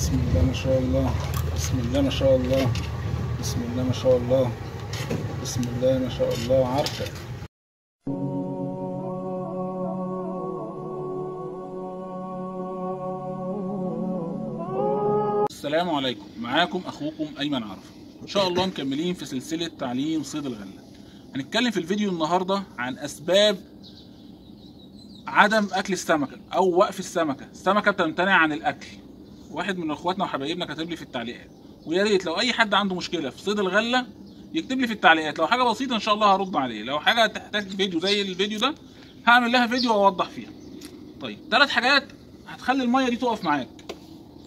بسم الله ما شاء الله، بسم الله ما شاء الله، بسم الله ما شاء الله، بسم الله ما شاء الله. عركة. السلام عليكم، معاكم اخوكم ايمن عرفة. ان شاء الله مكملين في سلسلة تعليم صيد الغلة. هنتكلم في الفيديو النهاردة عن اسباب عدم اكل السمكة او وقف السمكة. السمكة بتمتنع عن الاكل. واحد من اخواتنا وحبايبنا كاتب لي في التعليقات، ويا ريت لو اي حد عنده مشكله في صيد الغله يكتب لي في التعليقات. لو حاجه بسيطه ان شاء الله هرد عليه، لو حاجه تحتاج فيديو زي الفيديو ده هعمل لها فيديو واوضح فيها. طيب، 3 حاجات هتخلي الميه دي تقف معاك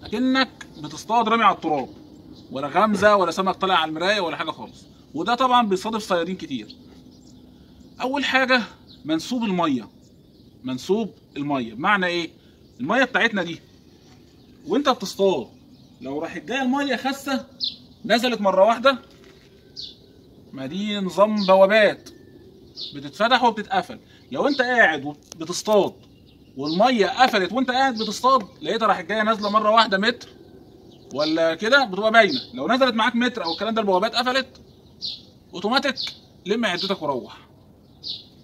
اكنك بتصطاد رامي على التراب، ولا غمزه ولا سمك طالع على المرايه ولا حاجه خالص. وده طبعا بيصادف صيادين كتير. اول حاجه منسوب الميه. منسوب الميه بمعنى ايه؟ الميه بتاعتنا دي وانت بتصطاد لو راحت جايه الميه خاسه نزلت مره واحده، ما دي نظام بوابات بتتفتح وبتتقفل. لو انت قاعد بتصطاد والميه قفلت وانت قاعد بتصطاد لقيتها راحت جايه نازله مره واحده متر ولا كده بتبقى باينه. لو نزلت معاك متر او الكلام ده البوابات قفلت اوتوماتيك لم عدتك وروح.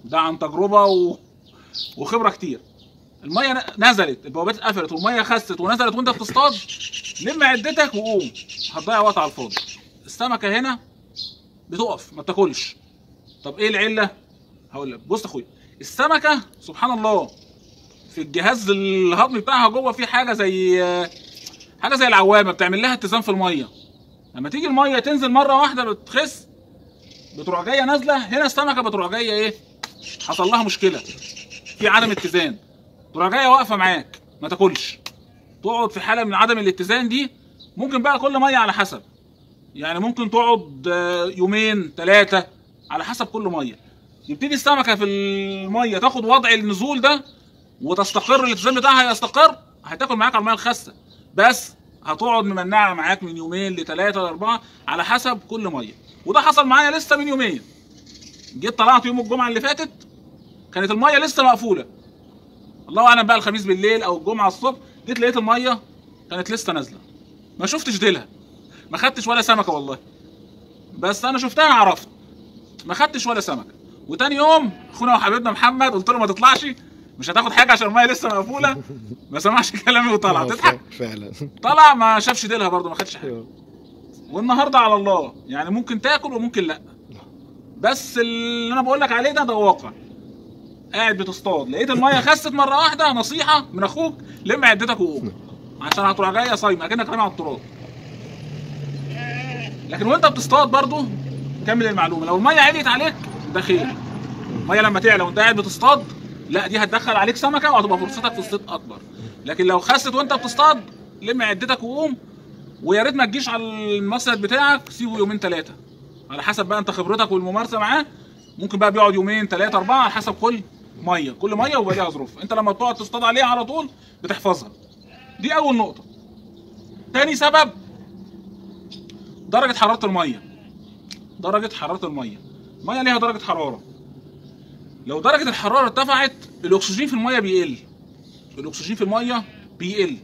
ده عن تجربه وخبره كتير. الميه نزلت، البوابات اتقفلت والميه خست ونزلت وانت بتصطاد، لم عدتك وقوم، هتضيع وقت على الفاضي. السمكه هنا بتقف ما بتاكلش. طب ايه العله؟ هقول لك. بص يا اخويا، السمكه سبحان الله في الجهاز الهضمي بتاعها جوه في حاجه زي العوامه بتعمل لها اتزان في الميه. لما تيجي الميه تنزل مره واحده بتخس، بتروح جايه نازله. هنا السمكه بتروح جايه ايه؟ حصل لها مشكله في عدم اتزان، تروح جايه واقفه معاك ما تاكلش، تقعد في حاله من عدم الاتزان دي. ممكن بقى كل ميه على حسب، يعني ممكن تقعد يومين 3 على حسب كل ميه. يبتدي السمكه في الميه تاخد وضع النزول ده وتستقر، الاتزان بتاعها يستقر، هتاكل معاك على الميه الخاسه، بس هتقعد ممنعه معاك من يومين ل3 ل4 على حسب كل ميه. وده حصل معايا لسه من يومين. جيت طلعت يوم الجمعه اللي فاتت كانت الميه لسه مقفوله، الله اعلم بقى الخميس بالليل او الجمعه الصبح، جيت لقيت الميه كانت لسه نازله. ما شفتش ديلها، ما خدتش ولا سمكه والله، بس انا شفتها عرفت ما خدتش ولا سمكه. وتاني يوم اخونا وحبيبنا محمد قلت له ما تطلعش، مش هتاخد حاجه عشان الميه لسه مقفوله. ما سمعش كلامي وطلع. تضحك فعلا. طلع ما شافش ديلها برضه، ما خدش حاجه. والنهارده على الله، يعني ممكن تاكل وممكن لا، بس اللي انا بقول لك عليه ده واقع. قاعد بتصطاد لقيت الميه خست مره واحده، نصيحه من اخوك لم عدتك وقوم، عشان هتروح جايه صايمه اكنك رامي على التراب. لكن وانت بتصطاد برضه كمل المعلومه، لو الميه عليت عليك ده خير. الميه لما تعلى وانت قاعد بتصطاد لا، دي هتدخل عليك سمكه وهتبقى فرصتك في الصيد اكبر. لكن لو خست وانت بتصطاد لم عدتك وقوم، ويا ريت ما تجيش على المصيد بتاعك، سيبه يومين 3 على حسب بقى انت خبرتك والممارسه معاه. ممكن بقى بيقعد يومين 3 4 على حسب كل ميه ويبقى ليها ظروف. انت لما بتقعد تصطاد عليها على طول بتحفظها. دي اول نقطه. تاني سبب درجه حراره الميه. درجه حراره الميه ليها درجه حراره. لو درجه الحراره ارتفعت الاكسجين في الميه بيقل. الاكسجين في الميه بيقل،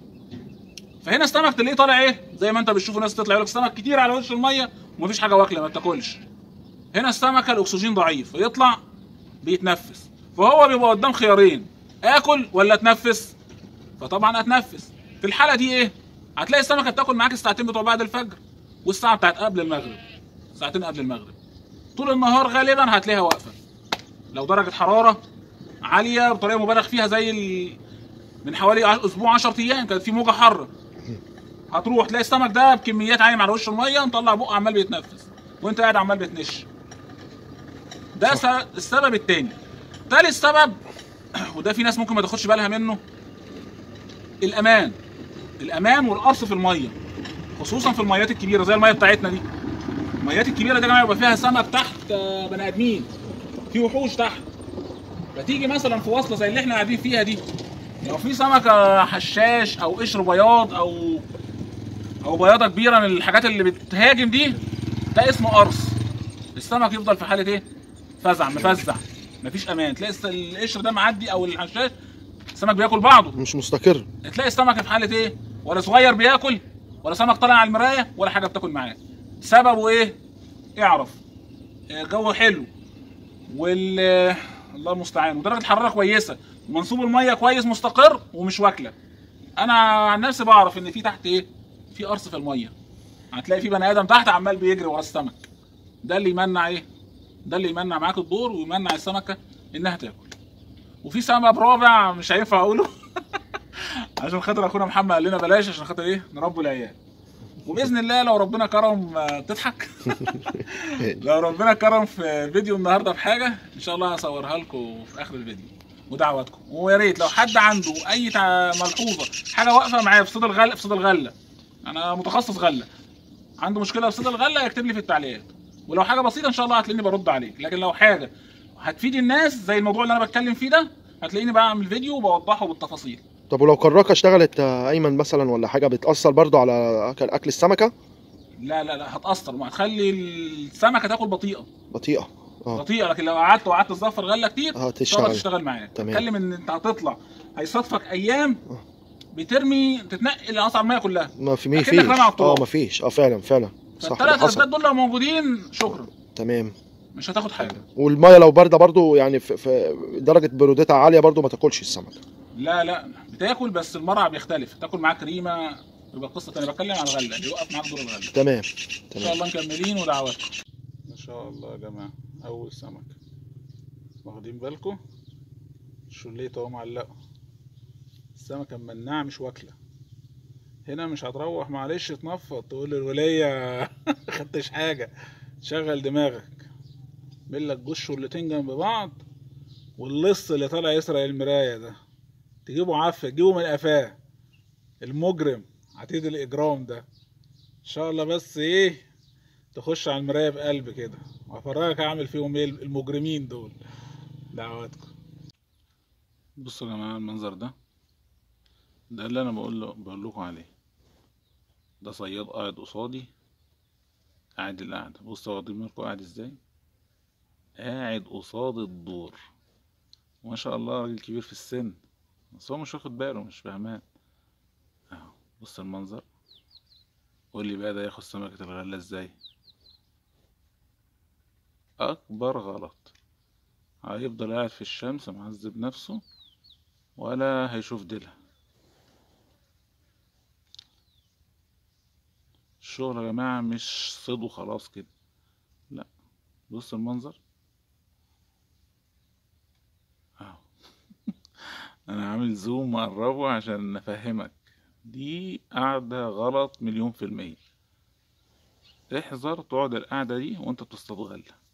فهنا السمك تلاقيه طالع ايه؟ زي ما انت بتشوف ناس تطلع يقول لك سمك كتير على وش الميه ومفيش حاجه واكله ما بتاكلش. هنا السمكه الاكسجين ضعيف فيطلع بيتنفس، فهو بيبقى قدام خيارين، اكل ولا اتنفس؟ فطبعا اتنفس. في الحاله دي ايه؟ هتلاقي السمكه بتاكل معاك الساعتين بتوع بعد الفجر والساعه بتاعت قبل المغرب، ساعتين قبل المغرب. طول النهار غالبا هتلاقيها واقفه. لو درجه حراره عاليه بطريقه مبالغ فيها زي من حوالي اسبوع 10 ايام كانت في موجه حاره، هتروح تلاقي السمك ده بكميات عايم على وش الميه مطلع بقه عمال بيتنفس وانت قاعد عمال بتنش. ده السبب الثاني. ثالث سبب وده في ناس ممكن ما تاخدش بالها منه، الامان والقرص في الميه، خصوصا في الميات الكبيره زي الميه بتاعتنا دي. الميات الكبيره دي يا جماعه يبقى فيها سمك تحت بني ادمين، في وحوش تحت. فتيجي مثلا في وصله زي اللي احنا قاعدين فيها دي، لو في سمكه حشاش او قشر بياض او بياضه كبيره من الحاجات اللي بتهاجم دي، ده اسمه قرص. السمك يفضل في حاله ايه؟ فزع، مفزع، مفيش امان. تلاقي القشر ده معدي او الحشاش، السمك بياكل بعضه مش مستقر. تلاقي السمك في حاله ايه؟ ولا صغير بياكل ولا سمك طالع على المرايه ولا حاجه بتاكل معاه. سببه ايه؟ اعرف. جو حلو وال الله المستعان، ودرجه حراره كويسه، ومنسوب الميه كويس مستقر ومش واكله. انا عن نفسي بعرف ان في تحت ايه؟ في قرص في الميه. هتلاقي في بني ادم تحت عمال بيجري ورا السمك. ده اللي يمنع ايه؟ ده اللي يمنع معاك الدور ويمنع السمكه انها تاكل. وفي سبب رابع مش هينفع اقوله عشان خاطر اخونا محمد قال لنا بلاش، عشان خاطر ايه؟ نربوا العيال. وباذن الله لو ربنا كرم تضحك لو ربنا كرم في فيديو النهارده بحاجه ان شاء الله هصورها لكم في اخر الفيديو. ودعواتكم، ويا ريت لو حد عنده اي ملحوظه، حاجه واقفه معايا في صيد الغله، انا متخصص غله، عنده مشكله في صيد الغله يكتب لي في التعليقات. ولو حاجه بسيطه ان شاء الله هتلاقيني برد عليك. لكن لو حاجه هتفيد الناس زي الموضوع اللي انا بتكلم فيه ده، هتلاقيني بعمل فيديو وبوضحه بالتفاصيل. طب ولو كراكه اشتغلت ايمن مثلا ولا حاجه، بتاثر برضو على اكل السمكه؟ لا هتاثر، وهتخلي السمكه تاكل بطيئه. بطيئه. بطيئه، لكن لو قعدت تزفر غله كتير هتشتغل. تشتغل معاك. تمام. بتكلم ان انت هتطلع، هيصادفك ايام بترمي تتنقل اقصى الميه كلها، ما في اكنك رامي على التراب. ما فيش. فعلا صح. فالثلاث اسباب دول لو موجودين شكرا، تمام، مش هتاخد حاجه. والميه لو بارده برضو يعني في درجه برودتها عاليه برضو ما تاكلش السمك؟ لا بتاكل، بس المرعى بيختلف، تاكل معاه كريمه يبقى قصه ثانيه. بتكلم على الغله، بيوقف معاك دور الغله. تمام. ان شاء الله مكملين ودعواتكم. ما شاء الله يا جماعه، اول سمك واخدين بالكم؟ شليت اهو معلقه. السمكه مناعه مش واكله. هنا مش هتروح معلش تنفض تقول للوليه خدتش حاجه. شغل دماغك، اعمل لك جوز شلتين جنب بعض، واللص اللي طالع يسرق المرايه ده تجيبه عافيه، تجيبه من قفاه، المجرم عتيد الاجرام ده. ان شاء الله بس ايه، تخش على المرايه بقلب كده، وهفرجك هعمل فيهم ايه المجرمين دول. دعواتكم. بصوا يا جماعه المنظر ده اللي انا بقول لكم عليه. ده صياد قاعد قصادي، قاعد القعده. بصوا واخدين بالكم قاعد ازاي؟ قاعد قصاد الدور، ما شاء الله راجل كبير في السن، بس هو مش واخد باله، مش فاهمان. اهو بص المنظر. قول لي بقى ده ياخد سمكة الغلة ازاي؟ اكبر غلط. هيفضل قاعد في الشمس معذب نفسه ولا هيشوف ديلها. الشغل يا جماعة مش صيد خلاص كده، لا. بص المنظر اهو انا عامل زوم مقربه عشان افهمك. دي قاعدة غلط 1000000%. احذر تقعد القعدة دي وانت بتصطاد غلة.